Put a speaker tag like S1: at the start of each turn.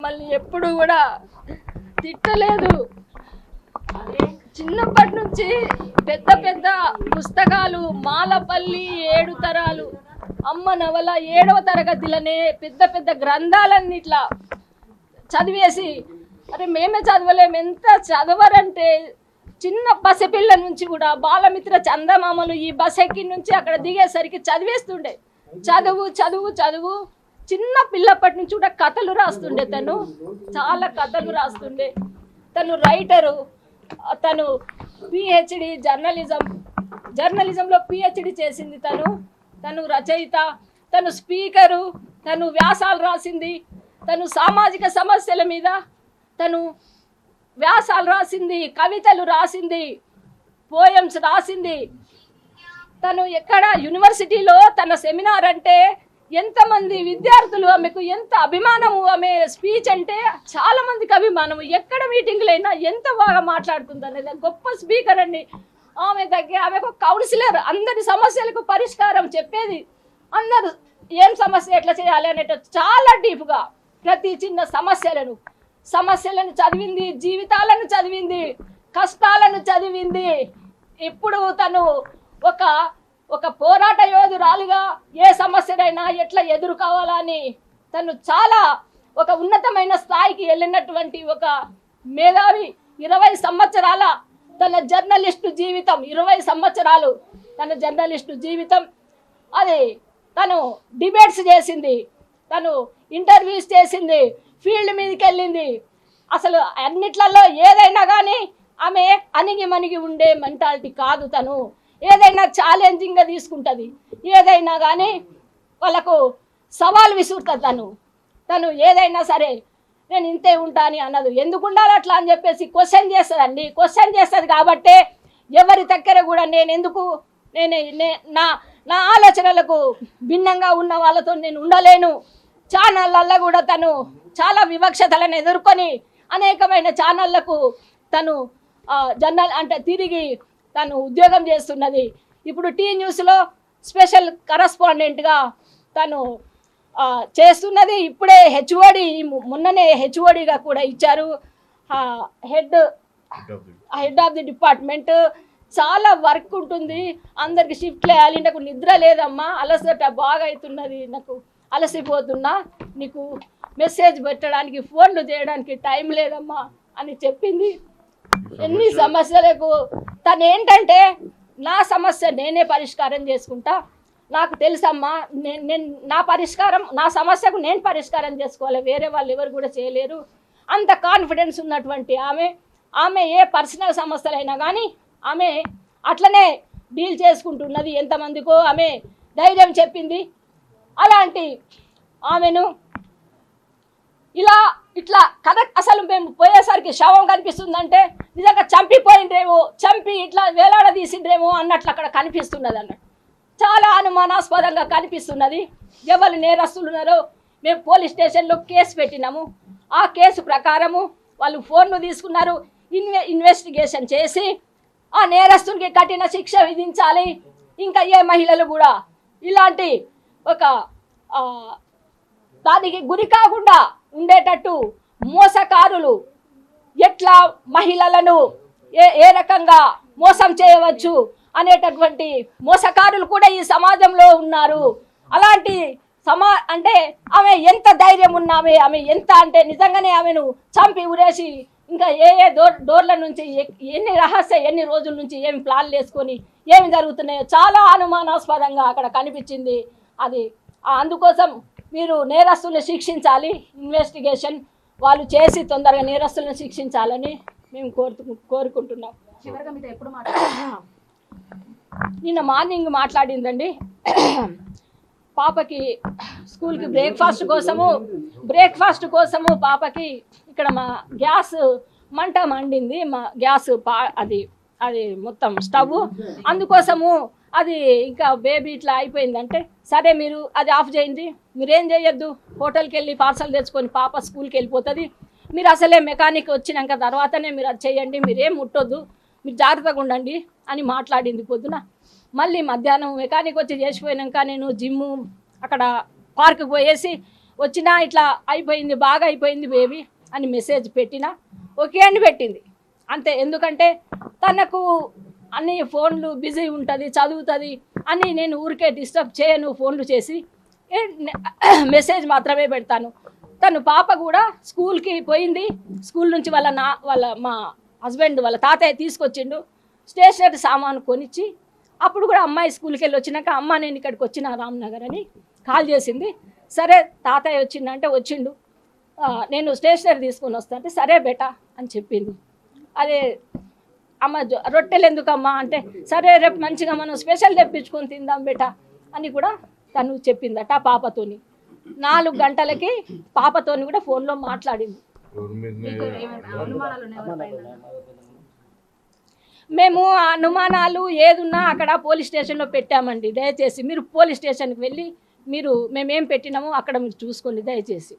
S1: మళ్ళీ ఎప్పుడు కూడా తిట్టలేదు. చిన్నప్పటి నుంచి పెద్ద పెద్ద పుస్తకాలు మాలపల్లి 7 తరాలు అమ్మ నవల 7వ తరగతిలోనే పెద్ద పెద్ద గ్రంథాలన్నీ ఇట్లా చదివేసి అరే మేమే చదవలేము. ఎంత చదవరంటే చిన్న పసిపిల్ల నుంచి కూడా బాలమిత్ర చందమామలు ఈ బస్ ఎక్కి నుంచి అక్కడ దిగేసరికి చదివేస్తుండే. చదువు చదువు చదువు చిన్న పిల్లప్పటి నుంచి కూడా కథలు రాస్తుండే. తను చాలా కథలు రాస్తుండే. తను రైటరు, తను పిహెచ్డి జర్నలిజంలో పిహెచ్డి చేసింది. తను రచయిత, తను స్పీకరు, తను వ్యాసాలు రాసింది. తను సామాజిక సమస్యల మీద తను వ్యాసాలు రాసింది, కవితలు రాసింది, పోయమ్స్ రాసింది. తను ఎక్కడ యూనివర్సిటీలో తన సెమినార్ అంటే ఎంతమంది విద్యార్థులు ఆమెకు ఎంత అభిమానము. ఆమె స్పీచ్ అంటే చాలా మందికి అభిమానము. ఎక్కడ మీటింగ్లైనా ఎంత బాగా మాట్లాడుతుంది అనేది గొప్ప స్పీకర్ అండి. ఆమెకు కౌన్సిలర్, అందరి సమస్యలకు పరిష్కారం చెప్పేది. అందరూ ఏం సమస్య ఎట్లా చేయాలి అనేట చాలా డీప్గా ప్రతి చిన్న సమస్యలను చదివింది, జీవితాలను చదివింది, కష్టాలను చదివింది. ఇప్పుడు తను ఒక పోరాట యోధురాలుగా ఏ సమస్యనైనా ఎట్లా ఎదుర్కోవాలని తను చాలా ఒక ఉన్నతమైన స్థాయికి వెళ్ళినటువంటి ఒక మేధావి. 20 సంవత్సరాల తన జర్నలిస్టు జీవితం, 20 సంవత్సరాలు తన జర్నలిస్టు జీవితం. అది తను డిబేట్స్ చేసింది, తను ఇంటర్వ్యూస్ చేసింది, ఫీల్డ్ మీదకి వెళ్ళింది. అసలు అన్నిట్లలో ఏదైనా కానీ ఆమె అణిగి ఉండే మెంటాలిటీ కాదు. తను ఏదైనా ఛాలెంజింగ్గా తీసుకుంటుంది. ఏదైనా కానీ వాళ్ళకు సవాల్ విసురుతుంది. తను ఏదైనా సరే నేను ఇంతే ఉంటా అని అన్నది. ఎందుకు ఉండాలి అట్లా అని చెప్పేసి క్వశ్చన్ చేస్తుందండి. క్వశ్చన్ చేస్తుంది కాబట్టే ఎవరి దగ్గర కూడా నా ఆలోచనలకు భిన్నంగా ఉన్న వాళ్ళతో నేను ఉండలేను. ఛానళ్ళల్లో కూడా తను చాలా వివక్షతలను ఎదుర్కొని అనేకమైన ఛానళ్లకు తను తిరిగి తను ఉద్యోగం చేస్తున్నది. ఇప్పుడు టీ న్యూస్లో స్పెషల్ కరస్పాండెంట్గా తను చేస్తున్నది. ఇప్పుడే మొన్ననే హెచ్ఓడిగా కూడా ఇచ్చారు. Head of the department. చాలా వర్క్ ఉంటుంది. అందరికి షిఫ్ట్లు వేయాలి. నాకు నిద్ర లేదమ్మా, అలసట బాగా అవుతున్నది, నాకు అలసిపోతున్నా, నీకు మెసేజ్ పెట్టడానికి ఫోన్లు చేయడానికి టైం లేదమ్మా అని చెప్పింది. ఎన్ని సమస్యలకు తను ఏంటంటే నా సమస్య నేనే పరిష్కారం చేసుకుంటా, నాకు తెలుసమ్మా, నా సమస్యకు నేను పరిష్కారం చేసుకోవాలి, వేరే వాళ్ళు ఎవరు కూడా చేయలేరు. అంత కాన్ఫిడెన్స్ ఉన్నటువంటి ఆమె ఏ పర్సనల్ సమస్యలైనా కానీ ఆమె అట్లనే డీల్ చేసుకుంటున్నది. ఎంతమందికో ఆమె ధైర్యం చెప్పింది. అలాంటి ఆమెను ఇట్లా కరెక్ట్ అసలు మేము పోయేసరికి శవం కనిపిస్తుందంటే నిజంగా చంపి ఇట్లా వేలాడదీసిండ్రేమో అన్నట్లు అక్కడ కనిపిస్తున్నది అన్నట్టు. చాలా అనుమానాస్పదంగా కనిపిస్తున్నది. ఎవరు నేరస్తులు ఉన్నారో మేము పోలీస్ స్టేషన్లో కేసు పెట్టినాము. ఆ కేసు ప్రకారము వాళ్ళు ఫోన్లు తీసుకున్నారు. ఇన్వెస్టిగేషన్ చేసి ఆ నేరస్తునికి కఠిన శిక్ష విధించాలి. ఇంకా ఏ మహిళలు కూడా ఇలాంటి దానికి గురి కాకుండా ఉండేటట్టు మోసకారులు ఎట్లా మహిళలను ఏ రకంగా మోసం చేయవచ్చు అనేటటువంటి మోసకారులు కూడా ఈ సమాజంలో ఉన్నారు. అలాంటి అంటే ఆమె ఎంత ధైర్యం ఉన్నామే, ఆమె ఎంత అంటే నిజంగానే ఆమెను చంపి ఉరేసి ఇంకా ఏ డోర్ల నుంచి ఎన్ని రోజుల నుంచి ఏమి ప్లాన్లు వేసుకొని ఏమి జరుగుతున్నాయో చాలా అనుమానాస్పదంగా అక్కడ కనిపించింది. అది అందుకోసం మీరు నేరస్తులను శిక్షించాలి, ఇన్వెస్టిగేషన్ వాళ్ళు చేసి తొందరగా నేరస్తులను శిక్షించాలని మేము కోరుకుంటున్నాం. నిన్న మార్నింగ్ మాట్లాడిందండి. పాపకి స్కూల్కి బ్రేక్ఫాస్ట్ కోసము పాపకి ఇక్కడ మా గ్యాస్ మంట మండింది. మా గ్యాస్ అది మొత్తం స్టవ్, అందుకోసము అది ఇంకా బేబీ ఇట్లా అయిపోయిందంటే సరే మీరు అది ఆఫ్ చేయండి, మీరేం చేయొద్దు, హోటల్కి వెళ్ళి పార్సల్ తెచ్చుకొని పాప స్కూల్కి వెళ్ళిపోతుంది, మీరు అసలే మెకానిక్ వచ్చినాక తర్వాతనే మీరు అది చేయండి, మీరేం ముట్టొద్దు, మీరు జాగ్రత్తగా ఉండండి అని మాట్లాడింది పొద్దున. మళ్ళీ మధ్యాహ్నం మెకానిక్ వచ్చి చేసిపోయినాక నేను జిమ్ము అక్కడ పార్క్కి పోయేసి వచ్చినా ఇట్లా అయిపోయింది, బాగా అయిపోయింది బేబీ అని మెసేజ్ పెట్టినా ఓకే అని పెట్టింది అంతే. ఎందుకంటే తనకు అన్ని ఫోన్లు బిజీ ఉంటుంది, చదువుతుంది అని నేను ఊరికే డిస్టర్బ్ చేయను, ఫోన్లు చేసి మెసేజ్ మాత్రమే పెడతాను. తను పాప కూడా స్కూల్కి పోయింది, స్కూల్ నుంచి మా హస్బెండ్ వాళ్ళ తాతయ్య తీసుకొచ్చిండు స్టేషనరీ సామాను కొనిచ్చి. అప్పుడు కూడా అమ్మాయి స్కూల్కి వెళ్ళి వచ్చినాక అమ్మ నేను ఇక్కడికి వచ్చిన రామ్నగర్ అని కాల్ చేసింది. సరే తాతయ్య వచ్చిందంటే వచ్చిండు, నేను స్టేషనరీ తీసుకొని వస్తా అంటే సరే బేటా అని చెప్పింది. అదే అమ్మ రొట్టెలు ఎందుకమ్మా అంటే సరే రేపు మంచిగా మనం స్పెషల్ తెప్పించుకొని తిందాం బేటా అని కూడా తను చెప్పిందట పాపతోని. 4 గంటలకి పాపతోని కూడా ఫోన్లో మాట్లాడింది. మేము అనుమానాలు ఏదున్నా అక్కడ పోలీస్ స్టేషన్లో పెట్టామండి. దయచేసి మీరు పోలీస్ స్టేషన్కి వెళ్ళి మేమేం పెట్టినామో అక్కడ మీరు చూసుకోండి దయచేసి.